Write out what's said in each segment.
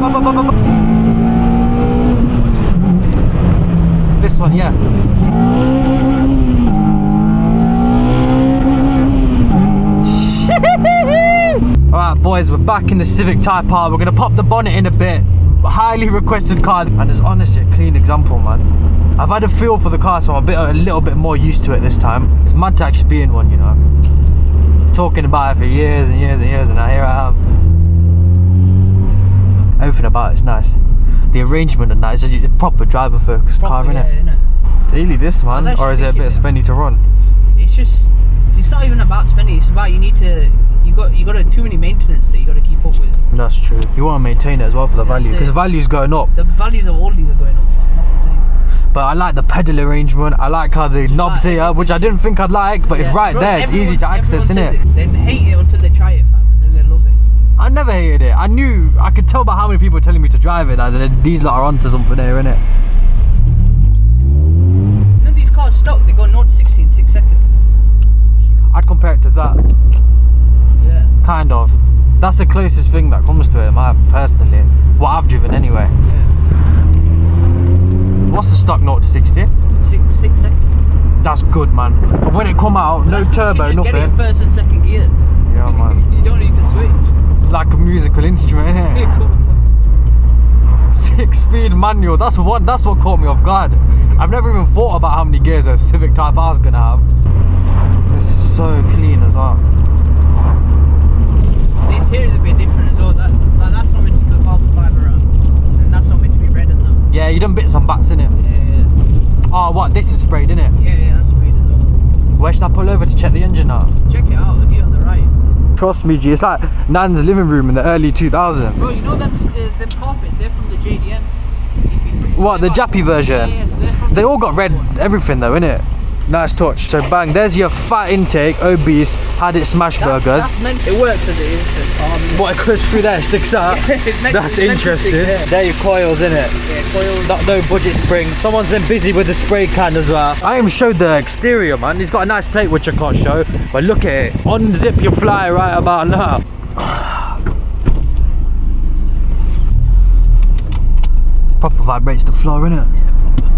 This one, yeah. Alright boys, we're back in the Civic Type R. We're gonna pop the bonnet in a bit. Highly requested car, and it's honestly a clean example, man. I've had a feel for the car, so I'm a little bit more used to it this time. It's mad to actually be in one, you know. Talking about it for years and years and years, and now here I am. Everything about it's nice. The arrangement is nice. It's a proper driver focused car, innit? Yeah, Daily this, man, or is it a bit spendy to run? It's not even about spending. It's about you got too many maintenance that you got to keep up with. That's true. You want to maintain it as well for the value, because the value's going up. The values of all these are going up, fam. That's the thing. But I like the pedal arrangement. I like how the knobs here, which I didn't think I'd like, but it's right there. It's easy to access, isn't it? They hate it until they try it, fam, and then they love it. I never hated it. I could tell by how many people were telling me to drive it that these lot are onto something there, innit? None of these cars stock. They go 0 to 60 in 6 seconds. I'd compare it to that. Yeah. Kind of. That's the closest thing that comes to it, personally. What I've driven anyway. Yeah. What's the stock 0 to 60? 6 seconds. That's good, man. But when it come out, no turbo, you just nothing. Get it in first and second gear. Yeah, man. You don't need to switch. Like a musical instrument, innit? 6-speed manual. That's what caught me off guard. I've never even thought about how many gears a Civic Type R is gonna have. This is so clean as well. The interior is a bit different as well. That's not meant to go carbon fibre out, and that's not meant to be red and that. Yeah, you done bits and bats in it. Yeah. Oh, what? This is sprayed, innit? Yeah, that's sprayed as well. Where should I pull over to check the engine now? Check it out here on the right. Trust me, G. It's like Nan's living room in the early 2000s. Bro, you know them carpets? They're from the JDM. What, the Jappy version? Yeah, so they're from They all got red everything though, innit? Nice touch. So bang, there's your fat intake, obese, had it smash burgers. It works as it is. What, it goes through there, sticks out? That's interesting. There are your coils, innit? Yeah, coils. No budget springs. Someone's been busy with the spray can as well. I even showed the exterior, man. He's got a nice plate which I can't show, but look at it. Unzip your fly right about now. Proper vibrates the floor, innit? Yeah, proper.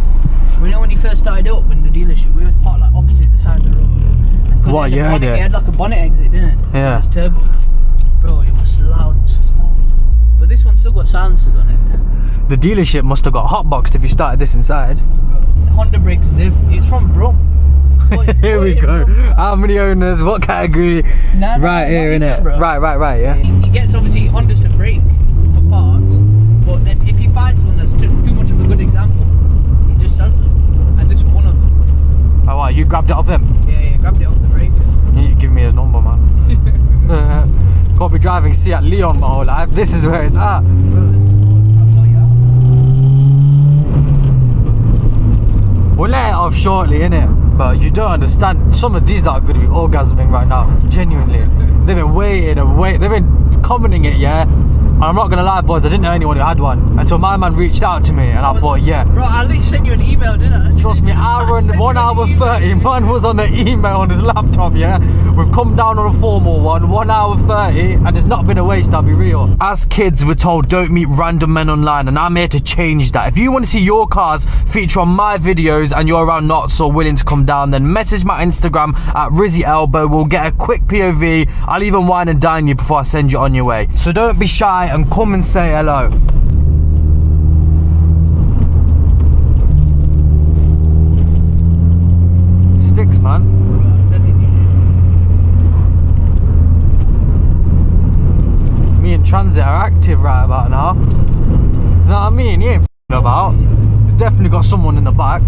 We know when you first started up in the dealership, we were parked like opposite the side of the road. What, you heard it? It had like a bonnet exit, didn't it? Yeah. It's turbo. Bro, it was loud as fuck. But this one's still got silencers on it. The dealership must have got hotboxed if you started this inside. Bro, the Honda breakers, it's from Brum. Here we go. How many owners? What category? Right here, innit? Right, yeah. He gets obviously Hondas to brake for parts, but then if he finds one that's too much of a good example, he just sells it. And this was one of them. Oh, what? You grabbed it off him? Yeah, grabbed it off the breaker. You give me his number, man. Can't be driving Seat Leon my whole life. This is where it's at. Bro, I'll sort you out. We'll let it off shortly, innit? But you don't understand. Some of these are going to be orgasming right now. Genuinely. They've been waiting and waiting. They've been commenting it, yeah? And I'm not going to lie, boys, I didn't know anyone who had one until my man reached out to me and I thought, yeah. Bro, I literally sent you an email, didn't I? Trust me, I run 1 hour 30. Man was on the email on his laptop, yeah? We've come down on a formal one, 1 hour 30, and it's not been a waste, I'll be real. As kids, we're told don't meet random men online, and I'm here to change that. If you want to see your cars feature on my videos and you're around Knots or willing to come down, then message my Instagram at Rizzy Elbow. We'll get a quick POV. I'll even wine and dine you before I send you on your way. So don't be shy and come and say hello. Sticks, man. Me and Transit are active right about now. You know what I mean? He ain't f***ing about. We've definitely got someone in the back.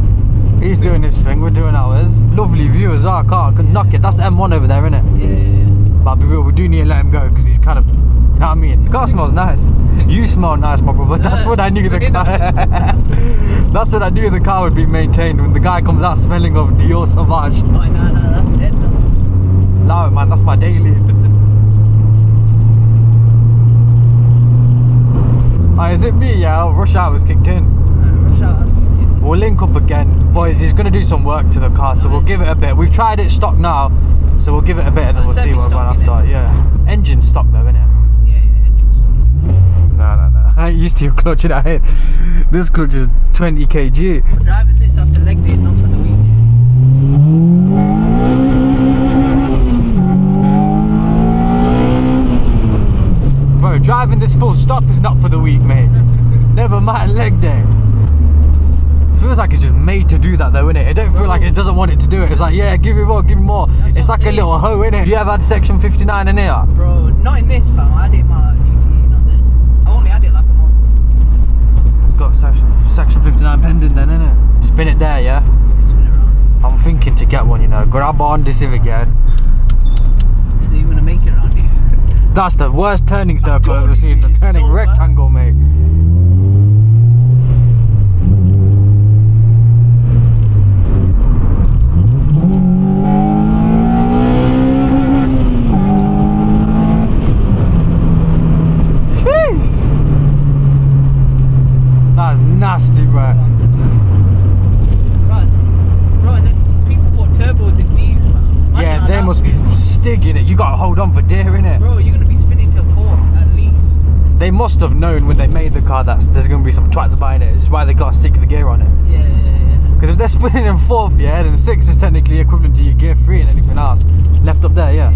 He's doing his thing, we're doing ours. Lovely view as well, I can't knock it. That's M1 over there, innit? Yeah. But I'll be real, we do need to let him go because he's kind of, you know what I mean? The car smells nice. You smell nice, my brother. That's when I knew the car. That's when I knew the car would be maintained, when the guy comes out smelling of Dior Sauvage. Oh, no, that's dead though. Allow it, man, that's my daily. Is it me? Yeah, rush hour's kicked in. Rush hour's kicked in. We'll link up again. Boys, he's going to do some work to the car, so we'll give it a bit. We've tried it stock now, so we'll give it a bit and then we'll see what we're going after. Yeah. Engine stock though, innit? Yeah, engine stock. No. used to your clutch in it. This clutch is 20 kg. But driving this after leg day is not for the week. Bro, driving this full stop is not for the weak, mate. Never mind leg day. Feels like it's just made to do that though, innit? It don't feel like it doesn't want it to do it. It's like, yeah, give me more, give me more. That's It's what like I'm a little hoe, innit? You ever had section 59 in here? Bro, not in this fam. I had it in my GT, not this. I only had it like a month. Got section 59 pending then, innit? Spin it there, yeah? Yeah, spin it around. I'm thinking to get one, you know. Grab on the Civic, yeah? Is it even gonna make it around here? That's the worst turning circle I've told ever you, seen. The it's turning so bad. rectangle, mate. Jeez. That's nasty, bro. Right. Bro, and then people put turbos in these, man. Imagine Yeah, how they that must be feels. stigging it. You gotta hold on for dear, innit? Bro, you're gonna be spinning till 4 at least. They must have known when they made the car that there's gonna be some twats buying it. This is why they gotta stick the gear on it. Yeah. Because if they're spinning in 4th, yeah, then 6 is technically equivalent to your gear 3 and anything else. Left up there, yeah.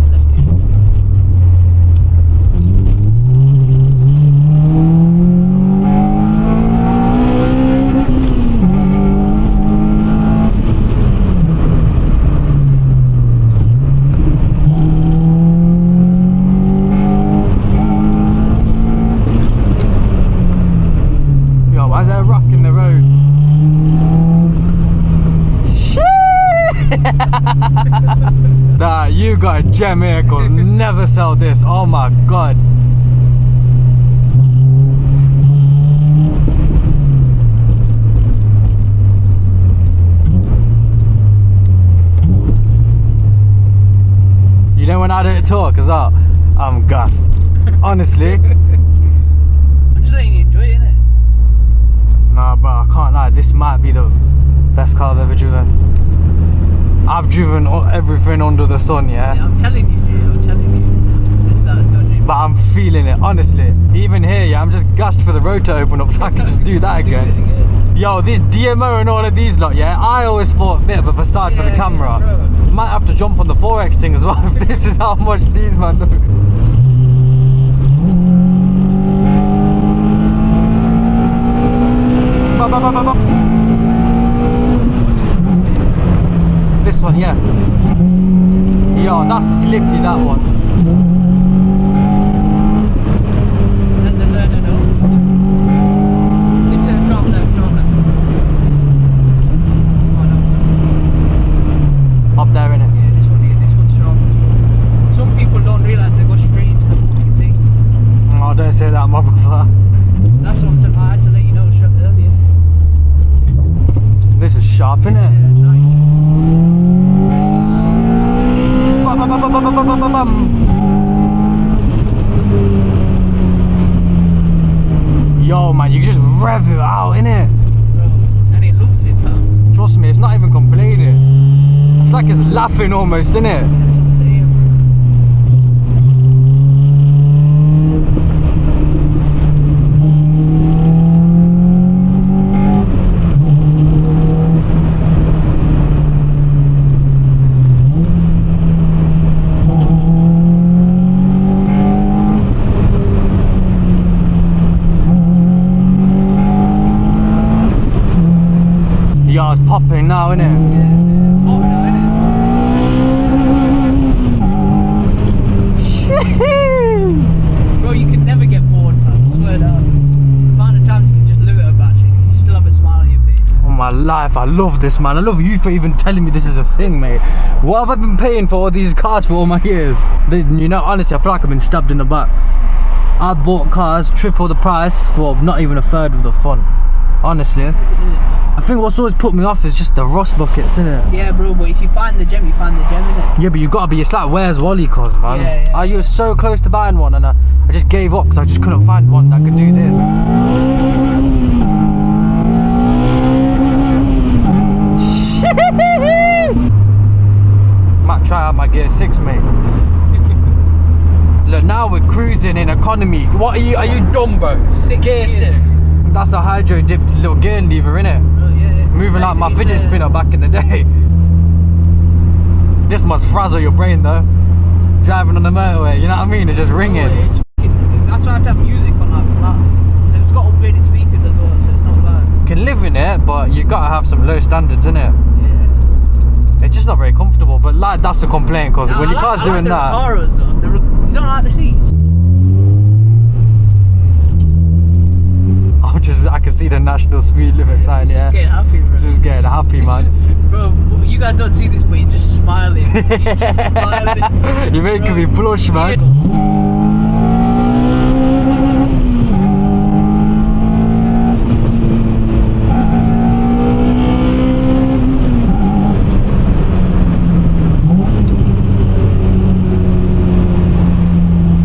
Yo, why is there a rock in the road? Nah, you got a gem here, cause never sell this. Oh my god. You know when I don't talk as well, I'm gassed. Honestly. I'm just letting you enjoy it, innit? Nah, bro, I can't lie. This might be the best car I've ever driven. I've driven everything under the sun, yeah? Yeah, I'm telling you, G, I'm telling you. This started dodging. But I'm feeling it, honestly. Even here, yeah, I'm just gassed for the road to open up so I can just do that again. Yo, this DMO and all of these lot, yeah, I always thought a bit of a facade for the Yeah, camera. bro. Might have to jump on the 4X thing as well if this is how much these man do. Ba, ba, ba, ba, ba. This one, yeah. Yo, that's slippy, that one. Let the learner know. This is a drop left. Oh no. Up there, innit? Yeah, this one's strong. Some people don't realise they go straight into the fucking thing. Oh, don't say that, my brother. That's what I'm saying. I had to let you know straight earlier. This is sharp, innit? Yeah, nice. Bum, bum, bum, bum, bum, bum, bum, bum. Yo, man, you just rev it out, innit? Bro, and it loves it, fam. Trust me, it's not even complaining. It's like it's laughing almost, innit? That's what I'm saying, bro. Yo, it's popping now, innit? Yeah, it's hot now, innit? Bro, you can never get bored, fam. Swear down. The amount of times you can just look at a battery, you still have a smile on your face. Oh my life, I love this, man. I love you for even telling me this is a thing, mate. What have I been paying for all these cars for all my years? You know, honestly, I feel like I've been stabbed in the back. I bought cars triple the price for not even a third of the fun. Honestly. I think what's always put me off is just the rust buckets, innit? Yeah, bro, but if you find the gem, you find the gem, innit? Yeah, but you gotta be, it's like where's Wally cars, man? Yeah, I was so close to buying one and I just gave up because I just couldn't find one that could do this. Might try out my gear 6, mate. Little but now we're cruising in economy. What are you dumb, bro? Gear 6. That's a hydro dipped little gear lever, innit? Oh, yeah. Moving like my fidget spinner back in the day. This must frazzle your brain though. Driving on the motorway, you know what I mean? It's just ringing. That's why I have to have music on like flats. They've got upgraded speakers as well, so it's not bad. You can live in it, but you gotta have some low standards, innit? Yeah. It's just not very comfortable, but like that's a complaint because when your car's doing that. You don't like the seats? I can see the national speed limit sign, yeah. Just getting happy, bro. Just getting happy, man. Bro, you guys don't see this, but you're just smiling. You're just smiling. You're making me blush, man.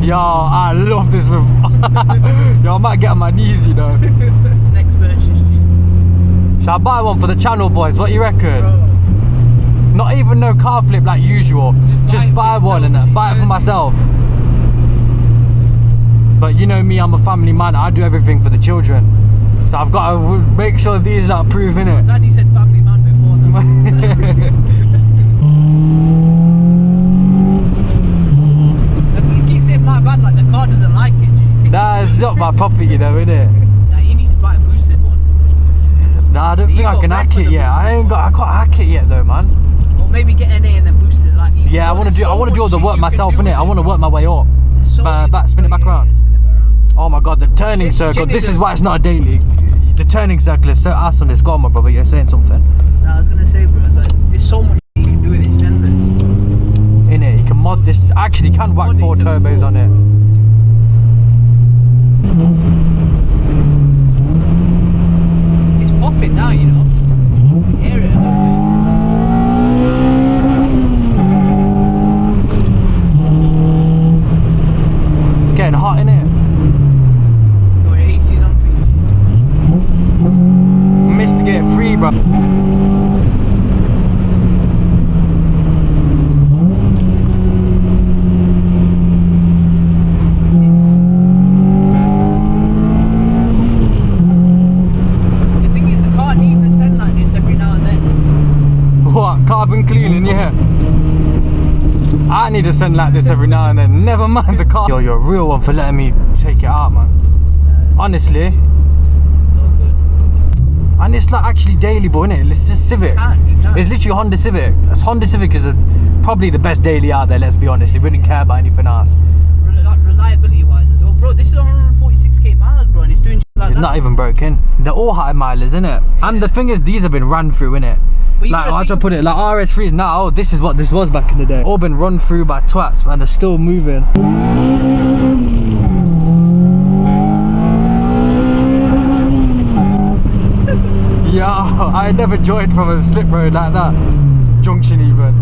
Yo, I love this with yo, I might get on my knees, you know. Next purchase, G. Shall I buy one for the channel, boys? What you reckon? Bro. Not even no car flip like usual. Just buy one and buy it for myself. But you know me, I'm a family man. I do everything for the children. So I've got to make sure these lot are proof, innit? Daddy said family man before that. My bad, like the car doesn't like it, G. Nah, it's not my property though, innit? Nah, you need to buy a boosted one. Nah, I don't think I can hack it yet. I can't hack it yet though, man. Or maybe get NA and then boost it, like. Yeah, I want to do all the work myself, innit? I want to work my way up. So Spin it back around. Oh my god, the turning circle. This is why it's not a daily. The turning circle is so ass on this. Go on, my brother, you're saying something. Nah, I was gonna say, bro, like, there's so much you can do with it, it's endless. Innit, you can mod this. Actually, you can whack 4 turbos on it. It's popping now, you know. Hear it a little bit. It's getting hot, innit? Oh, your AC's on for you. Missed to get it free, bro. Carbon cleaning, yeah. I need to send like this every now and then. Never mind the car. Yo, you're a real one for letting me take it out, man. Honestly. It's all good. And it's like actually daily, boy, innit? It's just Civic. You can. It's literally Honda Civic. Honda Civic is probably the best daily out there, let's be honest. We wouldn't care about anything else. Reliability wise as well. Bro, this is 146k miles, bro, and it's doing like it's that. not even broken. They're all high mileage, innit? Yeah. And the thing is, these have been ran through, innit? Like, how should I put it? Like RS3s now, this is what this was back in the day. All been run through by twats, man. They're still moving. Yo, I never joined from a slip road like that. Junction even.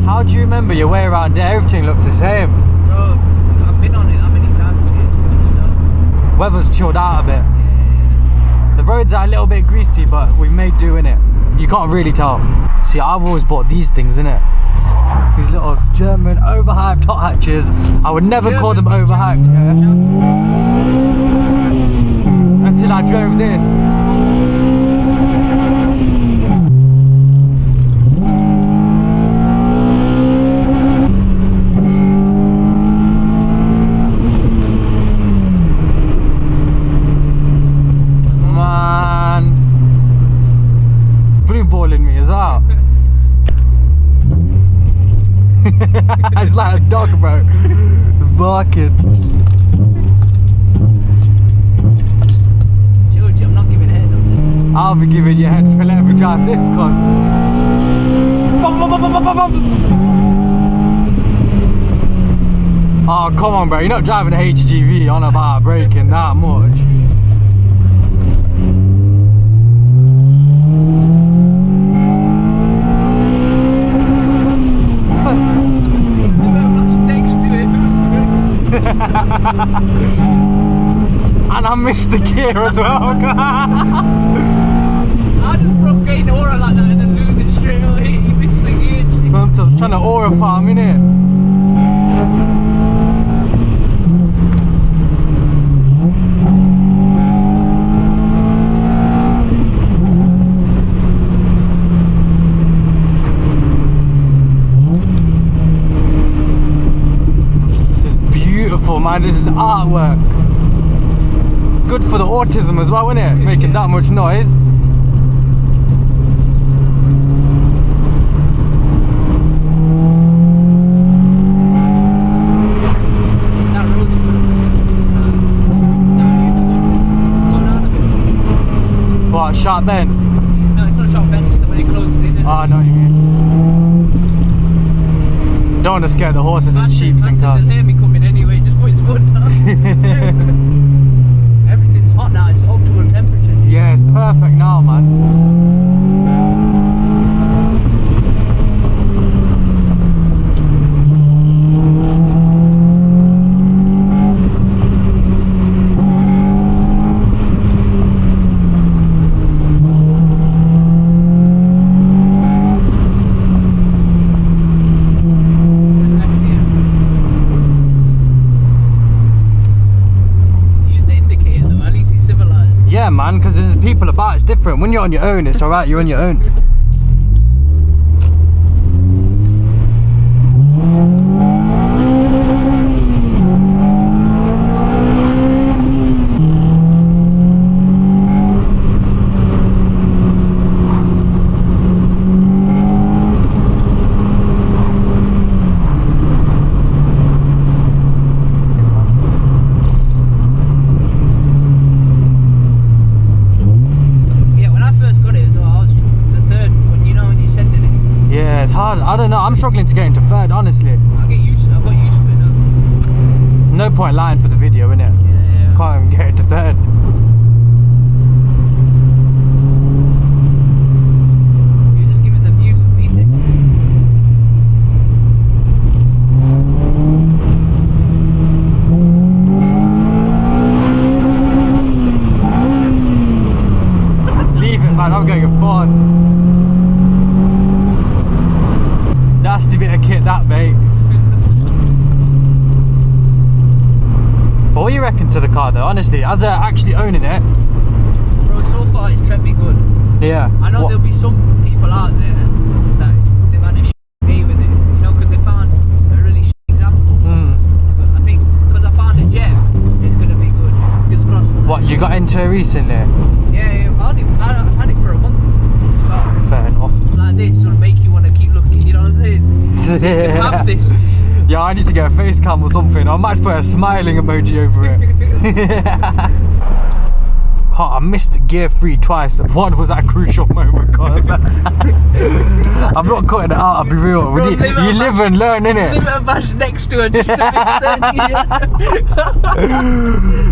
How do you remember your way around there? Everything looks the same. Bro, I've been on it that many times, dude. Weather's chilled out a bit. The roads are a little bit greasy, but we made do in it. You can't really tell. See, I've always bought these things, innit? These little German overhyped hot hatches. I would never call them overhyped, yeah? Until I drove this. It's like a dog, bro. Barking. Georgie, I'm not giving head. I'll be giving you head for letting me drive this, cause. Oh, come on, bro. You're not driving a HGV on about braking that much. And I missed the gear as well. I just broke getting aura like that and then lose it straight away. You missed the gear. I'm just trying to aura farm, innit? Man, this is artwork. Good for the autism as well, isn't it? Making that much noise. That road's good. What, Sharp Bend? No, it's not Sharp Bend, it's when it closes in. Oh, I know what you mean. Don't want to scare the horses and sheep sometimes. They'll hear me coming anyway, just put his foot down. Everything's hot now, it's optimal temperature. Yeah, it's perfect now, man. Yeah, man, because there's people about, it's different. When you're on your own, it's alright, you're on your own. It's hard. I don't know. I'm struggling to get into third, honestly. I've got used to it now. No point lying for the video, innit? Yeah. Can't even get into third. You're just giving the view some feedback. Leave it, man. I'm going forward. Nasty bit of kit, that, mate. But what do you reckon to the car, though? Honestly, as actually owning it. Bro, so far it's treated me good. Yeah. I know there'll be some people out there that they've had a day with it, you know, because they found a really example. But I think because I found a gem, it's gonna be good. Fingers crossed. What, you got into it recently? Yeah, I've had it for a month. This car. Fair enough. Like this will make you want to keep looking, you know what I'm saying? So you can have this. Yeah, I need to get a face cam or something. I might put a smiling emoji over it. God, I missed gear 3 twice. One was at a crucial moment, cause I'm not cutting it out, I'll be real. Bro, you live and learn, innit? Live at a bash next to her just to miss 30 years.